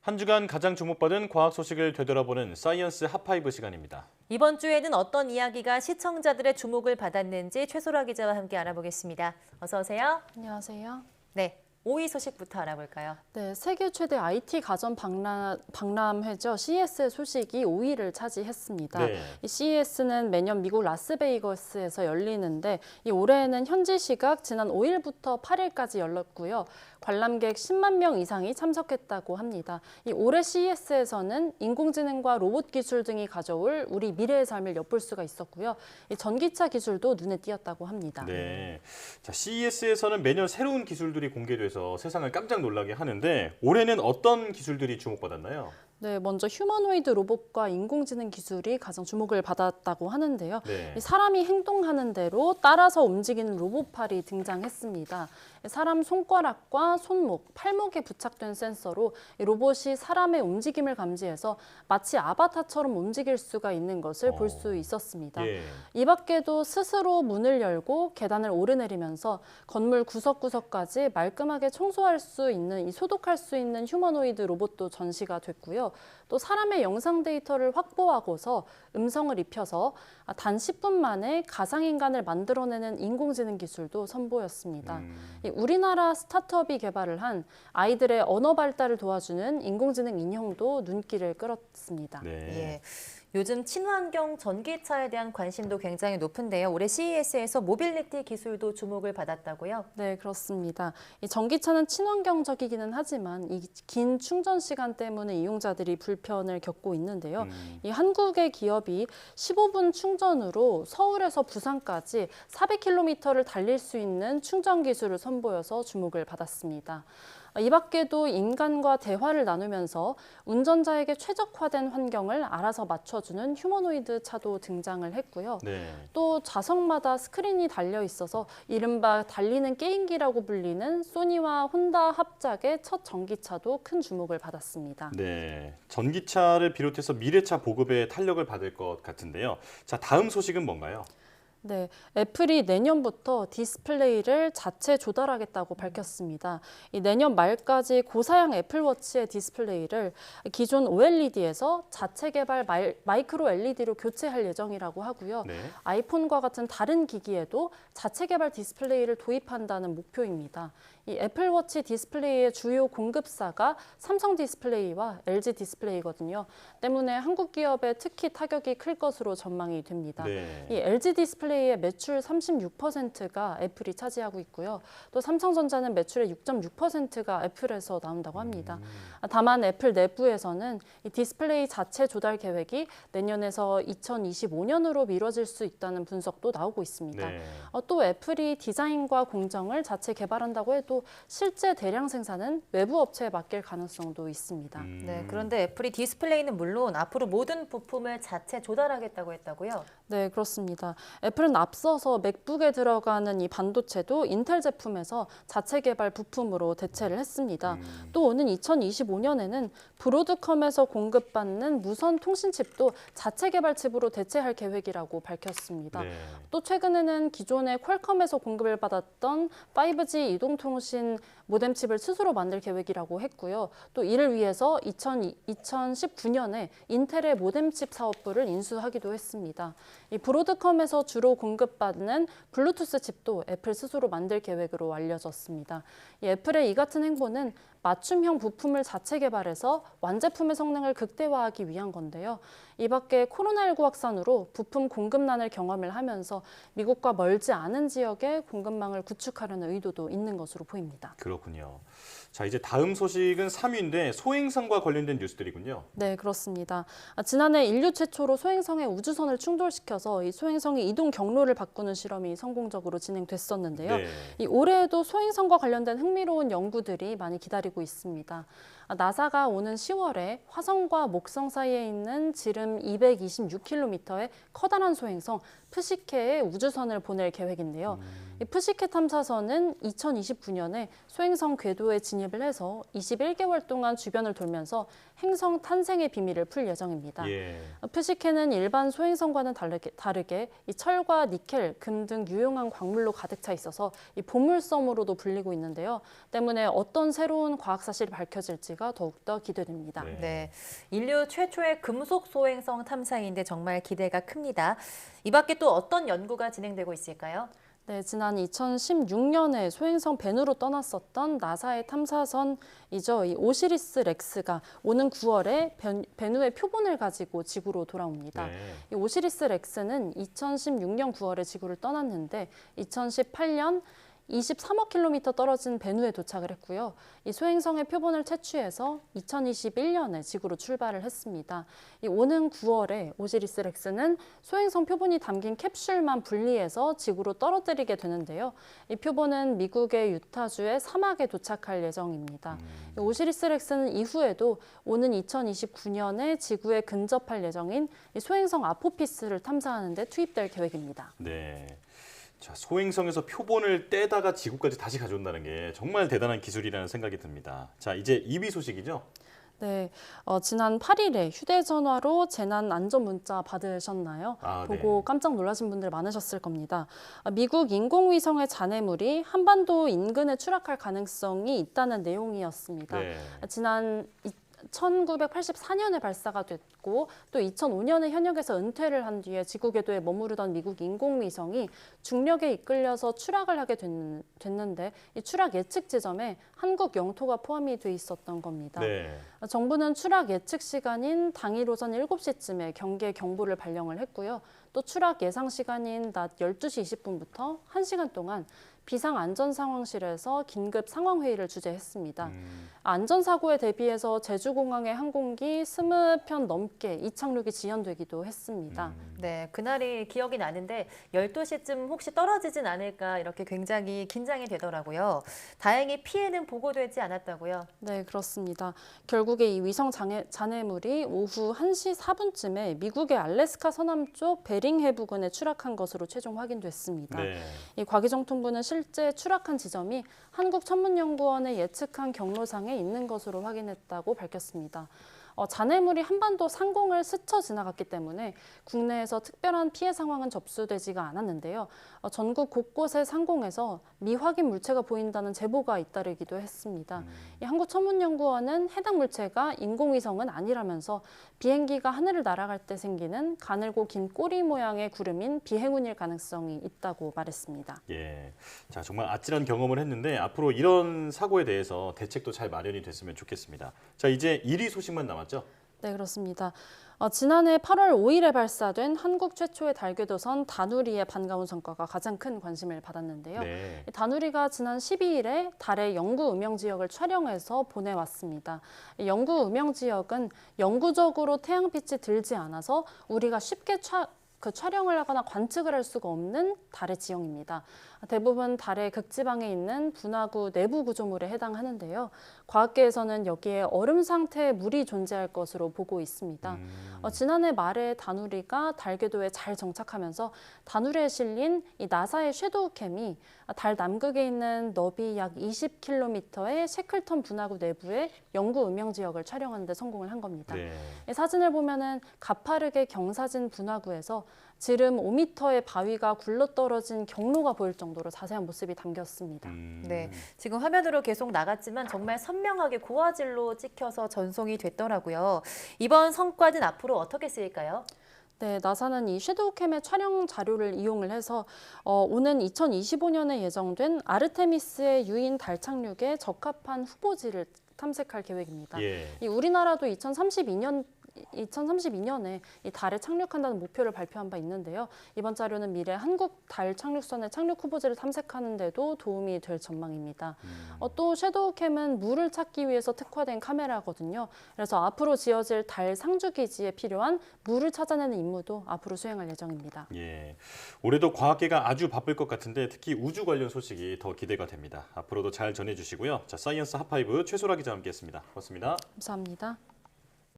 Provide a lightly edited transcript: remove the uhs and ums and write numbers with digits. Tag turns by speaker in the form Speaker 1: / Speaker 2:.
Speaker 1: 한 주간 가장 주목받은 과학 소식을 되돌아보는 사이언스 핫파이브 시간입니다.
Speaker 2: 이번 주에는 어떤 이야기가 시청자들의 주목을 받았는지 최소라 기자와 함께 알아보겠습니다. 어서 오세요.
Speaker 3: 안녕하세요.
Speaker 2: 네, 5위 소식부터 알아볼까요?
Speaker 3: 네, 세계 최대 IT 가전 박람회죠. CES의 소식이 5위를 차지했습니다.
Speaker 1: 네.
Speaker 3: 이 CES는 매년 미국 라스베이거스에서 열리는데 이 올해에는 현지 시각 지난 5일부터 8일까지 열렸고요. 관람객 10만 명 이상이 참석했다고 합니다. 이 올해 CES에서는 인공지능과 로봇 기술 등이 가져올 우리 미래의 삶을 엿볼 수가 있었고요. 이 전기차 기술도 눈에 띄었다고 합니다.
Speaker 1: 네. 자, CES에서는 매년 새로운 기술들이 공개돼서 세상을 깜짝 놀라게 하는데 올해는 어떤 기술들이 주목받았나요?
Speaker 3: 네, 먼저 휴머노이드 로봇과 인공지능 기술이 가장 주목을 받았다고 하는데요.
Speaker 1: 네.
Speaker 3: 이 사람이 행동하는 대로 따라서 움직이는 로봇팔이 등장했습니다. 사람 손가락과 손목, 팔목에 부착된 센서로 이 로봇이 사람의 움직임을 감지해서 마치 아바타처럼 움직일 수가 있는 것을 볼 수 있었습니다.
Speaker 1: 예.
Speaker 3: 이 밖에도 스스로 문을 열고 계단을 오르내리면서 건물 구석구석까지 말끔하게 청소할 수 있는, 소독할 수 있는 휴머노이드 로봇도 전시가 됐고요. 또 사람의 영상 데이터를 확보하고서 음성을 입혀서 단 10분 만에 가상인간을 만들어내는 인공지능 기술도 선보였습니다. 이 우리나라 스타트업이 개발을 한 아이들의 언어 발달을 도와주는 인공지능 인형도 눈길을 끌었습니다.
Speaker 1: 네.
Speaker 2: 예. 요즘 친환경 전기차에 대한 관심도 굉장히 높은데요. 올해 CES에서 모빌리티 기술도 주목을 받았다고요?
Speaker 3: 네, 그렇습니다. 이 전기차는 친환경적이기는 하지만 이 긴 충전 시간 때문에 이용자들이 불편을 겪고 있는데요. 이 한국의 기업이 15분 충전으로 서울에서 부산까지 400km를 달릴 수 있는 충전 기술을 선보여서 주목을 받았습니다. 이 밖에도 인간과 대화를 나누면서 운전자에게 최적화된 환경을 알아서 맞춰주는 휴머노이드 차도 등장을 했고요.
Speaker 1: 네.
Speaker 3: 또 좌석마다 스크린이 달려 있어서 이른바 달리는 게임기라고 불리는 소니와 혼다 합작의 첫 전기차도 큰 주목을 받았습니다.
Speaker 1: 네. 전기차를 비롯해서 미래차 보급에 탄력을 받을 것 같은데요. 자, 다음 소식은 뭔가요?
Speaker 3: 네, 애플이 내년부터 디스플레이를 자체 조달하겠다고 밝혔습니다. 이 내년 말까지 고사양 애플워치의 디스플레이를 기존 OLED에서 자체 개발 마이크로 LED로 교체할 예정이라고 하고요.
Speaker 1: 네.
Speaker 3: 아이폰과 같은 다른 기기에도 자체 개발 디스플레이를 도입한다는 목표입니다. 이 애플워치 디스플레이의 주요 공급사가 삼성 디스플레이와 LG 디스플레이거든요. 때문에 한국 기업에 특히 타격이 클 것으로 전망이 됩니다.
Speaker 1: 네.
Speaker 3: 이 LG 디스플레이의 매출 36%가 애플이 차지하고 있고요. 또 삼성전자는 매출의 6.6%가 애플에서 나온다고 합니다. 다만 애플 내부에서는 이 디스플레이 자체 조달 계획이 내년에서 2025년으로 미뤄질 수 있다는 분석도 나오고 있습니다.
Speaker 1: 네.
Speaker 3: 또 애플이 디자인과 공정을 자체 개발한다고 해도 실제 대량 생산은 외부 업체에 맡길 가능성도 있습니다.
Speaker 2: 네, 그런데 애플이 디스플레이는 물론 앞으로 모든 부품을 자체 조달하겠다고 했다고요?
Speaker 3: 네, 그렇습니다. 애플은 앞서서 맥북에 들어가는 이 반도체도 인텔 제품에서 자체 개발 부품으로 대체를 했습니다. 또 오는 2025년에는 브로드컴에서 공급받는 무선 통신칩도 자체 개발 칩으로 대체할 계획이라고 밝혔습니다.
Speaker 1: 네.
Speaker 3: 또 최근에는 기존의 퀄컴에서 공급을 받았던 5G 이동통신 모뎀칩을 스스로 만들 계획이라고 했고요. 또 이를 위해서 2019년에 인텔의 모뎀칩 사업부를 인수하기도 했습니다. 이 브로드컴에서 주로 공급받는 블루투스 칩도 애플 스스로 만들 계획으로 알려졌습니다. 이 애플의 이 같은 행보는 맞춤형 부품을 자체 개발해서 완제품의 성능을 극대화하기 위한 건데요. 이 밖에 코로나19 확산으로 부품 공급난을 경험을 하면서 미국과 멀지 않은 지역에 공급망을 구축하려는 의도도 있는 것으로 보입니다.
Speaker 1: 그렇군요. 자, 이제 다음 소식은 3위인데 소행성과 관련된 뉴스들이군요.
Speaker 3: 네, 그렇습니다. 지난해 인류 최초로 소행성에 우주선을 충돌시켜서 이 소행성의 이동 경로를 바꾸는 실험이 성공적으로 진행됐었는데요.
Speaker 1: 네.
Speaker 3: 이 올해에도 소행성과 관련된 흥미로운 연구들이 많이 기다리고 있습니다. 나사가 오는 10월에 화성과 목성 사이에 있는 지름 226km의 커다란 소행성 푸시케에 우주선을 보낼 계획인데요. 이 푸시케 탐사선은 2029년에 소행성 궤도에 진입을 해서 21개월 동안 주변을 돌면서 행성 탄생의 비밀을 풀 예정입니다.
Speaker 1: 예.
Speaker 3: 푸시케는 일반 소행성과는 다르게 이 철과 니켈, 금 등 유용한 광물로 가득 차 있어서 이 보물섬으로도 불리고 있는데요. 때문에 어떤 새로운 과학 사실이 밝혀질지 될지가 더욱더 기대됩니다.
Speaker 1: 네.
Speaker 2: 네, 인류 최초의 금속 소행성 탐사인데 정말 기대가 큽니다. 이 밖에 또 어떤 연구가 진행되고 있을까요?
Speaker 3: 네, 지난 2016년에 소행성 벤으로 떠났었던 나사의 탐사선이죠. 이 오시리스 렉스가 오는 9월에 벤우의 표본을 가지고 지구로 돌아옵니다.
Speaker 1: 네.
Speaker 3: 이 오시리스 렉스는 2016년 9월에 지구를 떠났는데 2018년 23억 킬로미터 떨어진 벤우에 도착을 했고요. 이 소행성의 표본을 채취해서 2021년에 지구로 출발을 했습니다. 이 오는 9월에 오시리스 렉스는 소행성 표본이 담긴 캡슐만 분리해서 지구로 떨어뜨리게 되는데요. 이 표본은 미국의 유타주의 사막에 도착할 예정입니다. 이 오시리스 렉스는 이후에도 오는 2029년에 지구에 근접할 예정인 이 소행성 아포피스를 탐사하는 데 투입될 계획입니다.
Speaker 1: 네. 자, 소행성에서 표본을 떼다가 지구까지 다시 가져온다는 게 정말 대단한 기술이라는 생각이 듭니다. 자, 이제 2위 소식이죠?
Speaker 3: 네, 지난 8일에 휴대전화로 재난 안전 문자 받으셨나요? 보고
Speaker 1: 네.
Speaker 3: 깜짝 놀라신 분들 많으셨을 겁니다. 미국 인공위성의 잔해물이 한반도 인근에 추락할 가능성이 있다는 내용이었습니다.
Speaker 1: 네.
Speaker 3: 지난 1984년에 발사가 됐고 또 2005년에 현역에서 은퇴를 한 뒤에 지구 궤도에 머무르던 미국 인공위성이 중력에 이끌려서 추락을 하게 됐는데 이 추락 예측 지점에 한국 영토가 포함이 돼 있었던 겁니다.
Speaker 1: 네.
Speaker 3: 정부는 추락 예측 시간인 당일 오전 7시쯤에 경계 경보를 발령을 했고요. 또 추락 예상 시간인 낮 12시 20분부터 1시간 동안 비상안전상황실에서 긴급 상황회의를 주재했습니다. 안전사고에 대비해서 제주공항의 항공기 20편 넘게 이착륙이 지연되기도 했습니다.
Speaker 2: 네, 그날이 기억이 나는데 12시쯤 혹시 떨어지진 않을까 이렇게 굉장히 긴장이 되더라고요. 다행히 피해는 보고되지 않았다고요?
Speaker 3: 네, 그렇습니다. 결국에 이 위성 잔해물이 오후 1시 4분쯤에 미국의 알래스카 서남쪽 베링해 부근에 추락한 것으로 최종 확인됐습니다.
Speaker 1: 네.
Speaker 3: 이 과기정통부는 실제 추락한 지점이 한국천문연구원의 예측한 경로상에 있는 것으로 확인했다고 밝혔습니다. 잔해물이 한반도 상공을 스쳐 지나갔기 때문에 국내에서 특별한 피해 상황은 접수되지가 않았는데요. 전국 곳곳의 상공에서 미확인 물체가 보인다는 제보가 잇따르기도 했습니다. 이 한국천문연구원은 해당 물체가 인공위성은 아니라면서 비행기가 하늘을 날아갈 때 생기는 가늘고 긴 꼬리 모양의 구름인 비행운일 가능성이 있다고 말했습니다.
Speaker 1: 예. 자, 정말 아찔한 경험을 했는데 앞으로 이런 사고에 대해서 대책도 잘 마련이 됐으면 좋겠습니다. 자, 이제 1위 소식만 남았죠?
Speaker 3: 네, 그렇습니다. 지난해 8월 5일에 발사된 한국 최초의 달궤도선 다누리의 반가운 성과가 가장 큰 관심을 받았는데요.
Speaker 1: 네.
Speaker 3: 이 다누리가 지난 12일에 달의 영구 음영 지역을 촬영해서 보내왔습니다. 이 영구 음영 지역은 영구적으로 태양빛이 들지 않아서 우리가 쉽게 촬영을 하거나 관측을 할 수가 없는 달의 지형입니다. 대부분 달의 극지방에 있는 분화구 내부 구조물에 해당하는데요. 과학계에서는 여기에 얼음 상태의 물이 존재할 것으로 보고 있습니다. 지난해 말에 다누리가 달 궤도에 잘 정착하면서 다누리에 실린 이 나사의 섀도우캠이 달 남극에 있는 너비 약 20km의 셰클턴 분화구 내부의 영구 음영 지역을 촬영하는 데 성공을 한 겁니다.
Speaker 1: 네.
Speaker 3: 이 사진을 보면은 가파르게 경사진 분화구에서 지름 5m의 바위가 굴러떨어진 경로가 보일 정도로 자세한 모습이 담겼습니다.
Speaker 2: 네, 지금 화면으로 계속 나갔지만 정말 선명하게 고화질로 찍혀서 전송이 됐더라고요. 이번 성과는 앞으로 어떻게 쓰일까요?
Speaker 3: 네, 나사는 이 섀도우캠의 촬영 자료를 이용을 해서 오는 2025년에 예정된 아르테미스의 유인 달 착륙에 적합한 후보지를 탐색할 계획입니다.
Speaker 1: 예.
Speaker 3: 이 우리나라도 2032년에 이 달에 착륙한다는 목표를 발표한 바 있는데요. 이번 자료는 미래 한국 달 착륙선의 착륙 후보지를 탐색하는 데도 도움이 될 전망입니다. 또 섀도우캠은 물을 찾기 위해서 특화된 카메라거든요. 그래서 앞으로 지어질 달 상주 기지에 필요한 물을 찾아내는 임무도 앞으로 수행할 예정입니다.
Speaker 1: 예. 올해도 과학계가 아주 바쁠 것 같은데 특히 우주 관련 소식이 더 기대가 됩니다. 앞으로도 잘 전해주시고요. 자, 사이언스 핫파이브 최소라 기자와 함께했습니다. 고맙습니다.
Speaker 3: 감사합니다.